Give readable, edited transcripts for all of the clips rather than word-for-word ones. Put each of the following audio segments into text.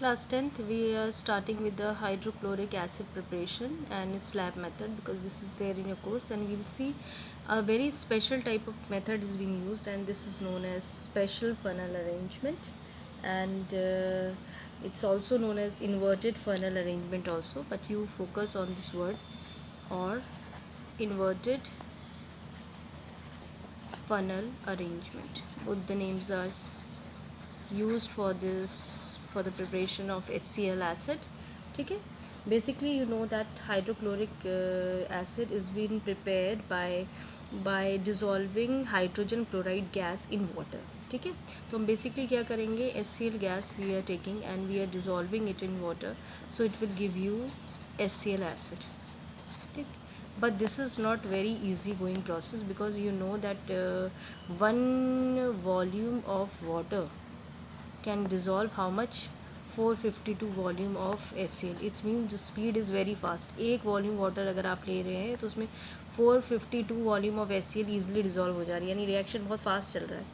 Class 10th, we are starting with the hydrochloric acid preparation and its lab method, because this is there in your course, and we'll see a very special type of method is being used, and this is known as special funnel arrangement, and it's also known as inverted funnel arrangement also, but you focus on this word, or inverted funnel arrangement. Both the names are used for this, for the preparation of HCl acid. Okay, basically you know that hydrochloric acid is being prepared by dissolving hydrogen chloride gas in water. ठीक है, तो हम basically क्या करेंगे, HCl gas we are taking and we are dissolving it in water, so it will give you HCl acid. ठीक, but this is not very easy going process, because you know that one volume of water can dissolve how much, 452 volume of HCl. It's mean the speed is very fast. एक volume water अगर आप ले रहे हैं तो उसमें 452 volume of HCl easily dissolve हो जा रही है, यानी रिएक्शन बहुत फास्ट चल रहा है,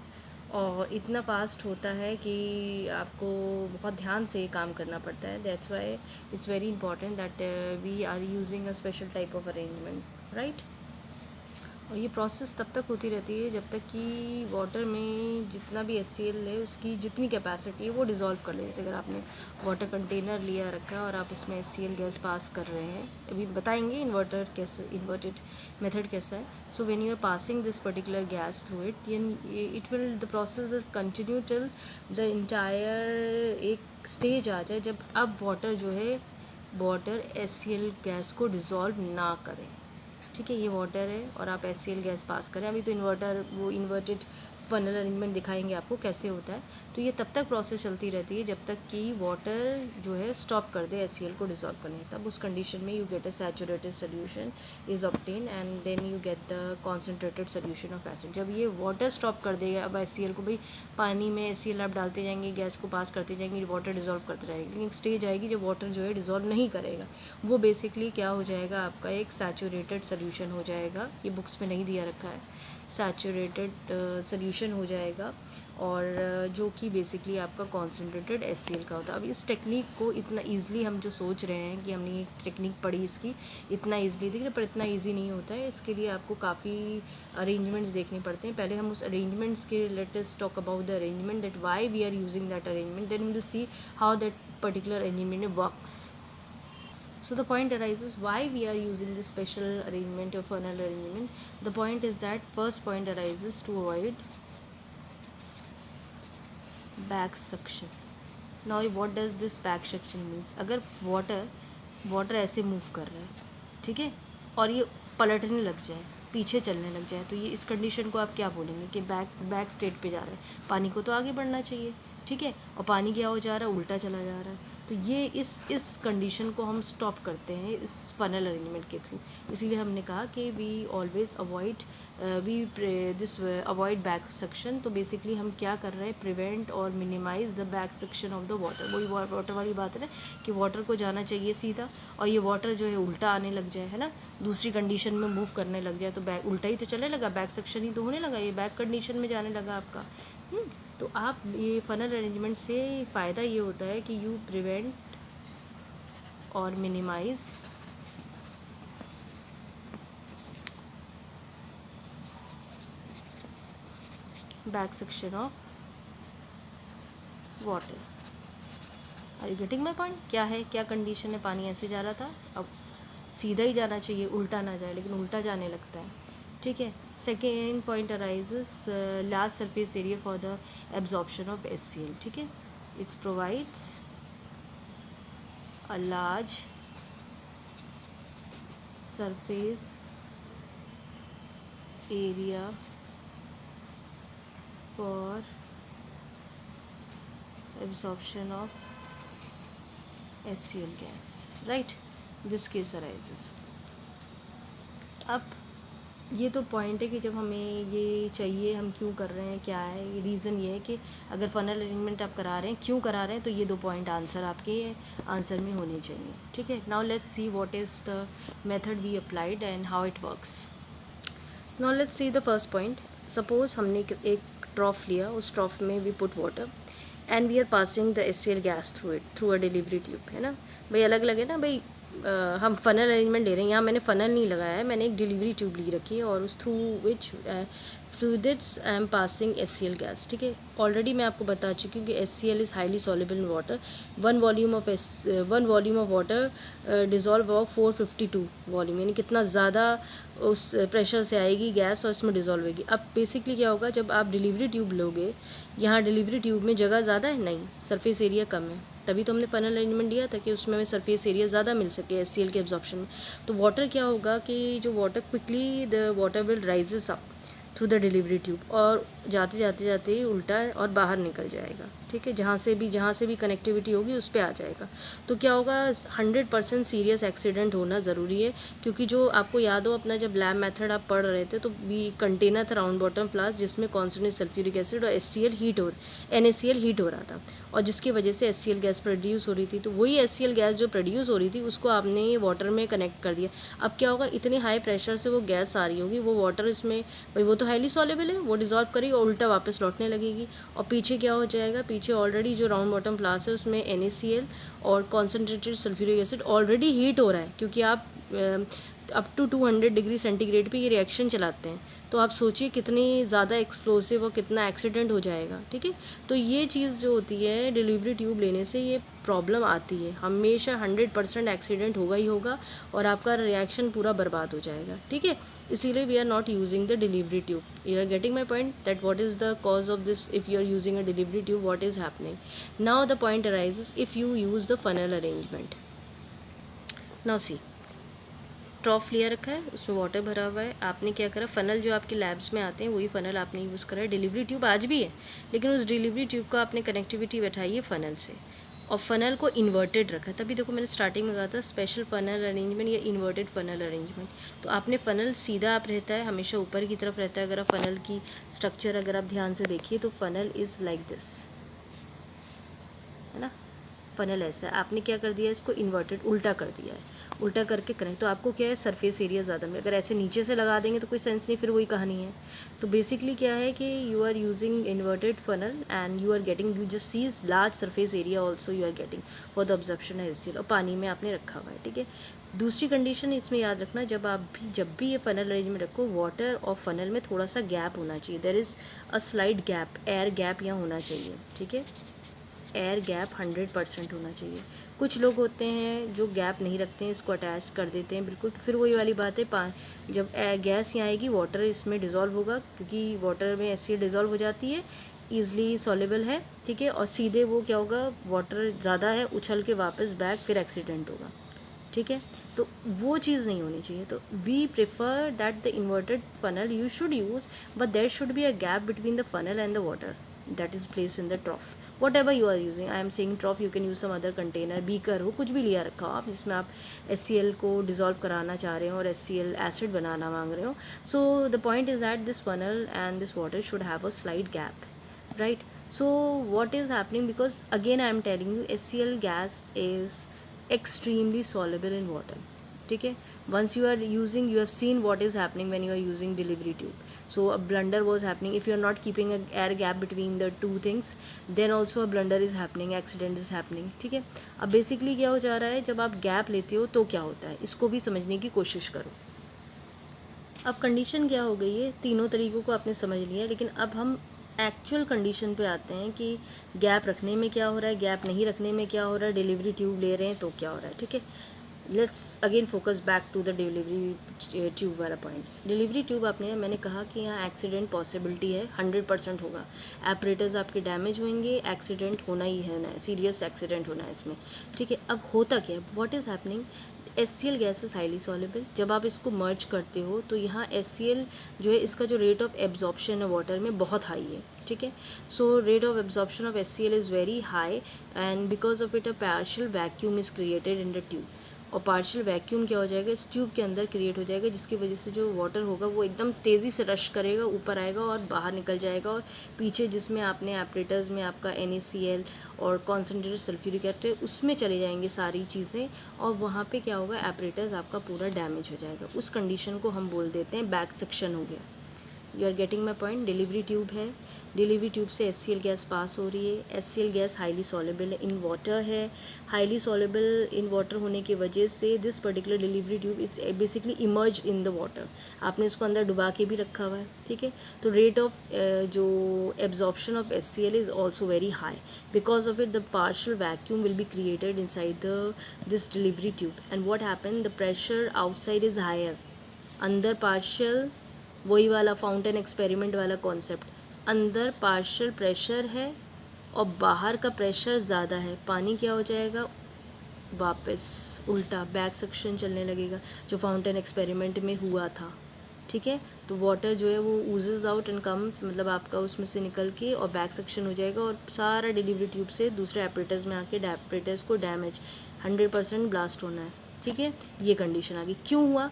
और इतना फास्ट होता है कि आपको बहुत ध्यान से काम करना पड़ता है. That's why it's very important that we are using a special type of arrangement, right. और ये प्रोसेस तब तक होती रहती है जब तक कि वाटर में जितना भी HCl है उसकी जितनी कैपेसिटी है वो डिज़ोल्व कर ले. जैसे अगर आपने वाटर कंटेनर लिया रखा है और आप उसमें HCl गैस पास कर रहे हैं, अभी बताएंगे इन्वर्टेड मेथड कैसा है. So when you are passing this particular gas through it, it will, the process will continue till the entire एक स्टेज आ जाए जब अब वाटर जो है, वाटर HCl गैस को डिज़ोल्व ना करें. ठीक है, ये वाटर है और आप HCl गैस पास करें. अभी तो इन्वर्टेड फनल अरेंजमेंट दिखाएंगे आपको कैसे होता है. तो ये तब तक प्रोसेस चलती रहती है जब तक कि वाटर जो है स्टॉप कर दे HCl को डिज़ोल्व करने. तब उस कंडीशन में you get a saturated solution is obtain, and then you get the concentrated solution of acid. जब ये वाटर स्टॉप कर देगा, अब HCl को, भाई पानी में HCl आप डालते जाएंगे, गैस को पास करते जाएंगे, वाटर डिज़ोल्व करते रहेंगे, लेकिन एक स्टेज आएगी जब वाटर जो है डिज़ोल्व नहीं करेगा. वो बेसिकली क्या हो जाएगा, आपका एक सैचुरेटेड सोल्यूशन हो जाएगा. ये बुक्स में नहीं दिया रखा है, सैचुरेटेड सोल्यूशन हो जाएगा, और जो कि बेसिकली आपका कॉन्सेंट्रेटेड HCl का होता है. अब इस टेक्निक को इतना ईजिली हम जो सोच रहे हैं कि हमने ये टेक्निक पढ़ी, इसकी इतना ईजिली दिख रहा है, पर इतना ईजी नहीं होता है. इसके लिए आपको काफ़ी अरेंजमेंट्स देखने पड़ते हैं. पहले हम उस अरेंजमेंट्स के, let us talk about the arrangement, that why we are using that arrangement, then we will see how that particular arrangement works. So the point arises why we are using this special arrangement or funnel arrangement. The point is that first point arises to avoid back suction. Now what does this back suction means? अगर water ऐसे move कर रहा है, ठीक है, और ये पलटने लग जाए, पीछे चलने लग जाए, तो ये इस कंडीशन को आप क्या बोलेंगे कि बैक स्टेट पे जा रहा है. पानी को तो आगे बढ़ना चाहिए, ठीक है, और पानी क्या हो जा रहा है, उल्टा चला जा रहा है. तो ये इस कंडीशन को हम स्टॉप करते हैं इस फनल अरेंजमेंट के थ्रू. इसीलिए हमने कहा कि we always avoid avoid back suction. तो बेसिकली हम क्या कर रहे हैं, प्रिवेंट और minimize the back suction of the water. वही वाटर वाली बात है ना, कि वाटर को जाना चाहिए सीधा, और ये वाटर जो है उल्टा आने लग जाए, है ना, दूसरी कंडीशन में मूव करने लग जाए, तो बैक उल्टा ही तो चलने लगा, बैक सक्शन ही तो होने लगा, ये बैक कंडीशन में जाने लगा आपका. तो आप ये फनल अरेंजमेंट से फ़ायदा ये होता है कि यू प्रिवेंट और minimize back section of water. Are you getting my point? क्या है, क्या कंडीशन है, पानी ऐसे जा रहा था, अब सीधा ही जाना चाहिए, उल्टा ना जाए, लेकिन उल्टा जाने लगता है. ठीक है. Second point arises large surface area for the absorption of HCl. ठीक है, it's provides a large surface area for absorption of HCl gas, right. This case arises. अब ये तो पॉइंट है कि जब हमें ये चाहिए, हम क्यों कर रहे हैं, क्या है ये रीज़न. ये है कि अगर फनल अरेंजमेंट आप करा रहे हैं, क्यों करा रहे हैं, तो ये 2 पॉइंट आंसर आपके आंसर में होने चाहिए. ठीक है. Now let's see what is the method we applied and how it works. Now let's see the first point. Suppose हमने एक ट्रॉफ लिया, उस ट्रॉफ में we put water, and we are passing the HCl gas through it through a delivery tube, है ना भाई, अलग अलग है ना भाई। हम फ़नल अरेंजमेंट ले रहे हैं, यहाँ मैंने फ़नल नहीं लगाया है, मैंने एक डिलीवरी ट्यूब ली रखी है और उस through this I am passing HCl gas, ठीक है। ऑलरेडी मैं आपको बता चुकी हूँ कि HCl is highly soluble in water. One volume of water dissolve of 452 volume, यानी कितना ज़्यादा उस प्रेशर से आएगी गैस और इसमें डिज़ोल्व होगी। अब बेसिकली क्या होगा, जब आप डिलीवरी ट्यूब लोगे, यहाँ डिलीवरी ट्यूब में जगह ज़्यादा है नहीं, सरफेस एरिया कम है, तभी तो हमने फनल अरेंजमेंट दिया था कि उसमें हमें सरफेस एरिया ज़्यादा मिल सके HCl के एब्जॉर्प्शन में। तो वाटर क्या होगा कि जो water quickly the water will rises up through the delivery tube, और जाते जाते जाते उल्टा और बाहर निकल जाएगा, ठीक है। जहाँ से भी कनेक्टिविटी होगी उस पर आ जाएगा। तो क्या होगा, 100% सीरियस एक्सीडेंट होना ज़रूरी है, क्योंकि जो आपको याद हो अपना जब लैब मेथड आप पढ़ रहे थे तो भी कंटेनर था राउंड बॉटम फ्लास्क जिसमें कॉन्सनेट्रेटेड सल्फ्यूरिक एसिड और NaCl हीट हो रहा था, और जिसकी वजह से HCl गैस प्रोड्यूस हो रही थी। तो वही HCl गैस जो प्रोड्यूस हो रही थी उसको आपने वाटर में कनेक्ट कर दिया। अब क्या होगा, इतने हाई प्रेशर से वो गैस आ रही होगी, वो वाटर इसमें भाई वो तो हाईली सॉल्युबल है, वो डिज़ोल्व करेगी और उल्टा वापस लौटने लगेगी। और पीछे क्या हो जाएगा, पीछे ऑलरेडी जो राउंड बॉटम फ्लास्क है उसमें NaCl और concentrated sulphuric acid already heat हो रहा है, क्योंकि आप अप टू 200 डिग्री सेंटीग्रेड पे ये रिएक्शन चलाते हैं। तो आप सोचिए कितनी ज़्यादा एक्सप्लोसिव और कितना एक्सीडेंट हो जाएगा, ठीक है। तो ये चीज़ जो होती है डिलीवरी ट्यूब लेने से ये प्रॉब्लम आती है, हमेशा 100% एक्सीडेंट होगा ही होगा और आपका रिएक्शन पूरा बर्बाद हो जाएगा, ठीक है। इसीलिए we are not using the delivery tube. You are getting my point that what is the cause of this, if you are using a delivery tube what is happening. Now the point arises if you use the funnel arrangement. Now see, trough लिया रखा है, उसमें water भरा हुआ है, आपने क्या करा, फ़नल जो आपके लैब्स में आते हैं वही फ़नल आपने यूज़ करा है। डिलीवरी ट्यूब आज भी है, लेकिन उस डिलीवरी ट्यूब को आपने कनेक्टिविटी बैठाई है फ़नल से, और फ़नल को इन्वर्टेड रखा। तभी देखो मैंने स्टार्टिंग में कहा था स्पेशल फ़नल अरेंजमेंट या इन्वर्टेड फ़नल अरेंजमेंट। तो आपने फ़नल सीधा आप रहता है, हमेशा ऊपर की तरफ रहता है। अगर आप फ़नल की स्ट्रक्चर अगर आप ध्यान से देखिए तो फ़नल इज़ लाइक दिस, है ना, फनल ऐसा है। आपने क्या कर दिया, इसको इन्वर्टेड उल्टा कर दिया है, उल्टा करके करें तो आपको क्या है, सरफेस एरिया ज़्यादा मिले। अगर ऐसे नीचे से लगा देंगे तो कोई सेंस नहीं, फिर वही कहानी है। तो बेसिकली क्या है कि you are using inverted funnel and you are getting, you just see large surface area also you are getting for the absorption है HCl, और पानी में आपने रखा हुआ है, ठीक है। दूसरी कंडीशन इसमें याद रखना, जब भी ये फनल अरेंजमेंट रखो, वाटर और फनल में थोड़ा सा गैप होना चाहिए। There is a slide gap, air gap यहाँ होना चाहिए, ठीक है। एयर गैप 100% होना चाहिए। कुछ लोग होते हैं जो गैप नहीं रखते हैं, इसको अटैच कर देते हैं बिल्कुल, तो फिर वही वाली बात है, जब गैस यहाँ आएगी वाटर इसमें डिज़ोल्व होगा, क्योंकि वाटर में HCl डिज़ोल्व हो जाती है, ईज़िली सॉल्युबल है, ठीक है। और सीधे वो क्या होगा, वाटर ज़्यादा है, उछल के वापस बैक, फिर एक्सीडेंट होगा, ठीक है। तो वो चीज़ नहीं होनी चाहिए। तो we prefer that the inverted funnel you should use, but there should be a gap between the funnel and the water that is placed in the trough, whatever you are using. I am saying trough, you can use some other container, beaker हो, कुछ भी लिया रखा हो आप जिसमें आप HCl को डिज़ोल्व कराना चाह रहे हो और HCl एसिड बनाना मांग रहे हो। So the point is that this funnel and this water should have a slight gap, right? So what is happening, because again I am telling you HCl gas is extremely soluble in water, ठीक है। once you are using, you have seen what is happening when you are using delivery tube. So a blunder was happening if you are not keeping a air gap between the two things, then also a blunder is happening, accident is happening, ठीक है। अब basically क्या हो जा रहा है, जब आप गैप लेते हो तो क्या होता है, इसको भी समझने की कोशिश करो। अब कंडीशन क्या हो गई है, तीनों तरीक़ों को आपने समझ लिया, लेकिन अब हम एक्चुअल कंडीशन पे आते हैं कि गैप रखने में क्या हो रहा है, गैप नहीं रखने में क्या हो रहा है, डिलीवरी ट्यूब ले रहे हैं तो क्या हो रहा है, ठीक है। Let's again focus back to the delivery tube वाला पॉइंट। डिलीवरी ट्यूब मैंने कहा कि यहाँ एक्सीडेंट पॉसिबिलिटी है, 100% होगा। ऑपरेटर्स आपके डैमेज होंगे, एक्सीडेंट होना ही है, सीरियस एक्सीडेंट होना है इसमें, ठीक है। अब होता क्या है, what is happening, HCl gas is highly soluble. जब आप इसको मर्ज करते हो तो यहाँ HCl जो है, इसका जो रेट ऑफ एब्जॉर्प्शन है वाटर में बहुत हाई है, ठीक है। So rate of absorption of HCl is very high and because of it a partial vacuum is created in the tube. और पार्शियल वैक्यूम क्या हो जाएगा, इस ट्यूब के अंदर क्रिएट हो जाएगा, जिसकी वजह से जो वाटर होगा वो एकदम तेज़ी से रश करेगा, ऊपर आएगा और बाहर निकल जाएगा, और पीछे जिसमें आपने ऑपरेटर्स में आपका NaCl और कॉन्सनट्रेटेड सल्फ्यूरिक एसिड उसमें चले जाएंगे सारी चीज़ें, और वहाँ पे क्या होगा, ऑपरेटर्स आपका पूरा डैमेज हो जाएगा। उस कंडीशन को हम बोल देते हैं बैक सेक्शन हो गया। You are getting my point. Delivery tube है, डिलीवरी ट्यूब से HCl गैस पास हो रही है। HCl gas highly soluble in water है। हाईली सॉलेबल इन वाटर होने की वजह से this particular delivery tube is basically emerge in the water. आपने इसको अंदर डुबा के भी रखा हुआ है, ठीक है। तो रेट ऑफ जो absorption of HCl is also very high. Because of it the partial vacuum will be created inside this delivery tube and what happen, the pressure outside is higher. अंदर partial, वही वाला fountain experiment वाला concept, अंदर partial pressure है और बाहर का pressure ज़्यादा है। पानी क्या हो जाएगा, वापस उल्टा बैक सक्शन चलने लगेगा, जो फाउंटेन एक्सपेरिमेंट में हुआ था, ठीक है। तो वाटर जो है वो ऊजेज आउट एंड कम्स, मतलब आपका उसमें से निकल के और बैक सक्शन हो जाएगा और सारा डिलीवरी ट्यूब से दूसरे एपरेटर्स में आके एपरेटर्स को डैमेज 100% ब्लास्ट होना है, ठीक है। ये कंडीशन आ गई। क्यों हुआ,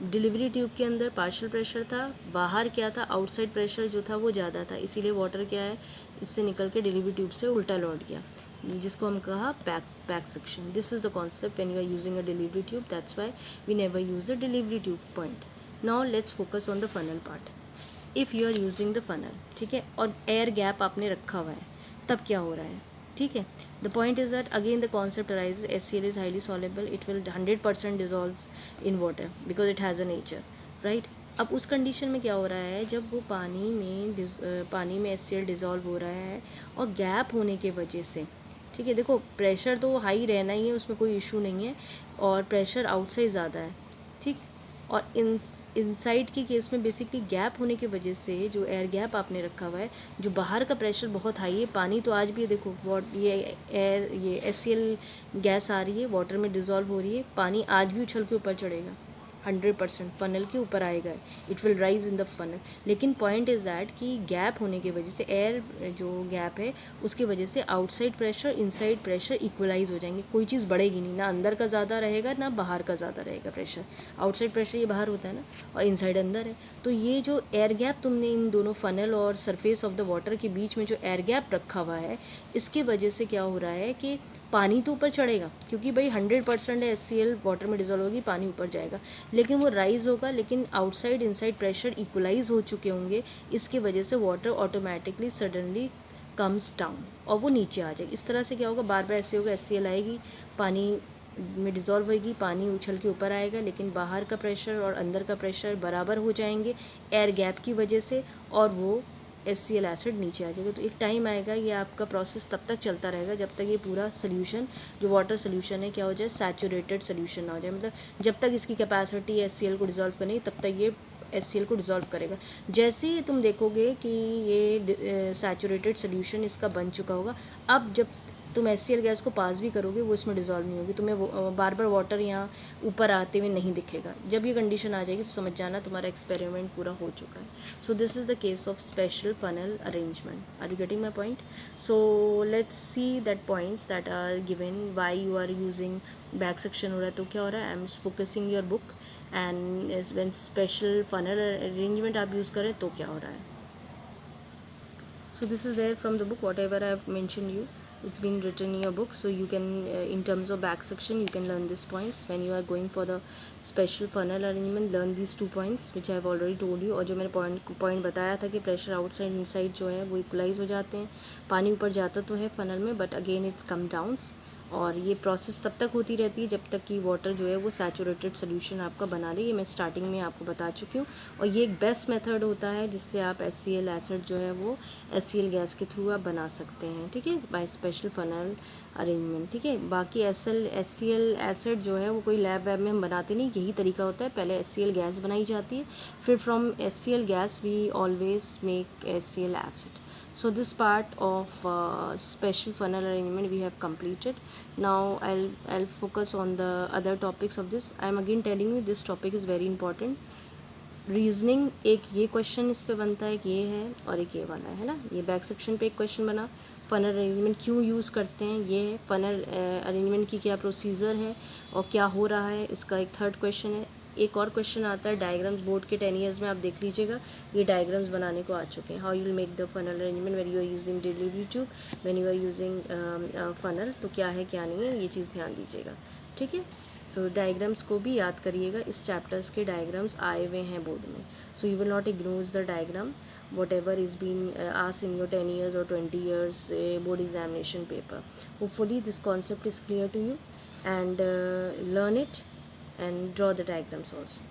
डिलीवरी ट्यूब के अंदर पार्शियल प्रेशर था, बाहर क्या था, आउटसाइड प्रेशर जो था वो ज़्यादा था, इसीलिए वाटर क्या है इससे निकल के डिलीवरी ट्यूब से उल्टा लौट गया, जिसको हम कहा back suction. This is the concept when you are using a delivery tube, that's why we never use a delivery tube point. Now let's focus on the funnel part. If you are using the funnel, ठीक है, और air gap आपने रखा हुआ है, तब क्या हो रहा है, ठीक है। The point is that again the concept arises, HCl is highly soluble, it will 100% dissolve in water because it has a nature, right। अब उस कंडीशन में क्या हो रहा है, जब वो पानी में HCl डिज़ोल्व हो रहा है और गैप होने के वजह से, ठीक है, देखो प्रेशर तो हाई रहना ही है, उसमें कोई इशू नहीं है, और प्रेशर आउटसाइड ज़्यादा है, ठीक। और इनसाइड के केस में बेसिकली गैप होने की वजह से जो एयर गैप आपने रखा हुआ है, जो बाहर का प्रेशर बहुत हाई है, पानी तो आज भी देखो ये HCl गैस आ रही है, वाटर में डिज़ोल्व हो रही है, पानी आज भी उछल के ऊपर चढ़ेगा, 100% फनल के ऊपर आएगा, it will rise in the funnel. लेकिन पॉइंट इज़ दैट कि गैप होने की वजह से, एयर जो गैप है उसकी वजह से outside pressure inside pressure equalize हो जाएंगे, कोई चीज़ बढ़ेगी नहीं, ना अंदर का ज़्यादा रहेगा ना बाहर का ज़्यादा रहेगा प्रेशर। आउटसाइड प्रेशर ये बाहर होता है ना, और इनसाइड अंदर है। तो ये जो एयर गैप तुमने इन दोनों फनल और सरफेस ऑफ द वाटर के बीच में जो एयर गैप रखा हुआ है, इसके वजह से क्या हो रहा है कि पानी तो ऊपर चढ़ेगा, क्योंकि भाई 100% HCl वाटर में डिजोल्व होगी, पानी ऊपर जाएगा, लेकिन वो राइज होगा, लेकिन आउटसाइड इनसाइड प्रेशर इक्वलाइज हो चुके होंगे, इसके वजह से water automatically suddenly comes down और वो नीचे आ जाएगी। इस तरह से क्या होगा, बार बार ऐसे होगा, HCl आएगी, पानी में डिज़ोल्व होगी, पानी उछल के ऊपर आएगा, लेकिन बाहर का प्रेशर और अंदर का प्रेशर बराबर हो जाएंगे एयर गैप की वजह से, और वो HCl एसिड नीचे आ जाएगा। तो एक टाइम आएगा, ये आपका प्रोसेस तब तक चलता रहेगा जब तक ये पूरा सोल्यूशन जो वाटर सोल्यूशन है क्या हो जाए, सैचुरेटेड सोल्यूशन ना हो जाए, मतलब जब तक इसकी कैपेसिटी HCl को डिज़ोल्व करने की, तब तक ये HCl को डिज़ोल्व करेगा। जैसे ही तुम देखोगे कि ये सैचुरेटेड सोल्यूशन इसका बन चुका होगा, अब जब तुम HCl गैस को पास भी करोगे वो इसमें डिज़ोल्व नहीं होगी, तुम्हें बार बार वाटर यहाँ ऊपर आते हुए नहीं दिखेगा। जब ये कंडीशन आ जाएगी तो समझ जाना तुम्हारा एक्सपेरिमेंट पूरा हो चुका है। So this is the case of special funnel arrangement. Are you getting my point? So let's see that points that are given, why you are using back section हो रहा है तो क्या हो रहा है, I am focusing your book, and when special funnel arrangement आप use करें तो क्या हो रहा है। So this is there from the book, whatever I have mentioned you, it's been written in your book, so you can in terms of back section you can learn these points. When you are going for the special funnel arrangement, learn these 2 points which I have already told you, और जो मैंने point बताया था कि pressure outside inside जो है वो equalise हो जाते हैं, पानी ऊपर जाता तो है फनल में, but again it's come downs, और ये प्रोसेस तब तक होती रहती है जब तक कि वाटर जो है वो सैचुरेटेड सोल्यूशन आपका बना ले। ये मैं स्टार्टिंग में आपको बता चुकी हूँ, और ये एक बेस्ट मेथड होता है जिससे आप HCl एसिड जो है वो HCl गैस के थ्रू आप बना सकते हैं, ठीक है, बाय स्पेशल फनल अरेंजमेंट, ठीक है। बाकी HCl एसिड जो है वो कोई लैब वैब में हम बनाते नहीं, यही तरीका होता है, पहले HCl गैस बनाई जाती है, फिर from HCl gas we always make HCl acid. So this part of special funnel arrangement we have completed. Now I'll focus on the other topics of this. I am again telling you this topic is very important. Reasoning एक ये question इस पे बनता है कि ये है, और एक ये वाला है ना, ये बैक सेक्शन पे एक क्वेश्चन बना, फनल अरेंजमेंट क्यों यूज़ करते हैं, ये है फनल अरेंजमेंट की क्या प्रोसीजर है और क्या हो रहा है, इसका एक थर्ड क्वेश्चन है। एक और क्वेश्चन आता है डायग्राम्स, बोर्ड के 10 ईयर्स में आप देख लीजिएगा ये डायग्राम्स बनाने को आ चुके हैं. How you will make the funnel arrangement when you are using delivery tube, when you are using funnel, तो क्या है क्या नहीं है ये चीज़ ध्यान दीजिएगा. ठीक है, सो डायग्राम्स को भी याद करिएगा, इस चैप्टर्स के डायग्राम्स आए हुए हैं बोर्ड में. So you will not ignore the diagram whatever is being asked in your 10 years or 20 years board examination paper. Hopefully this concept is clear to you, and learn it and draw the diagrams also.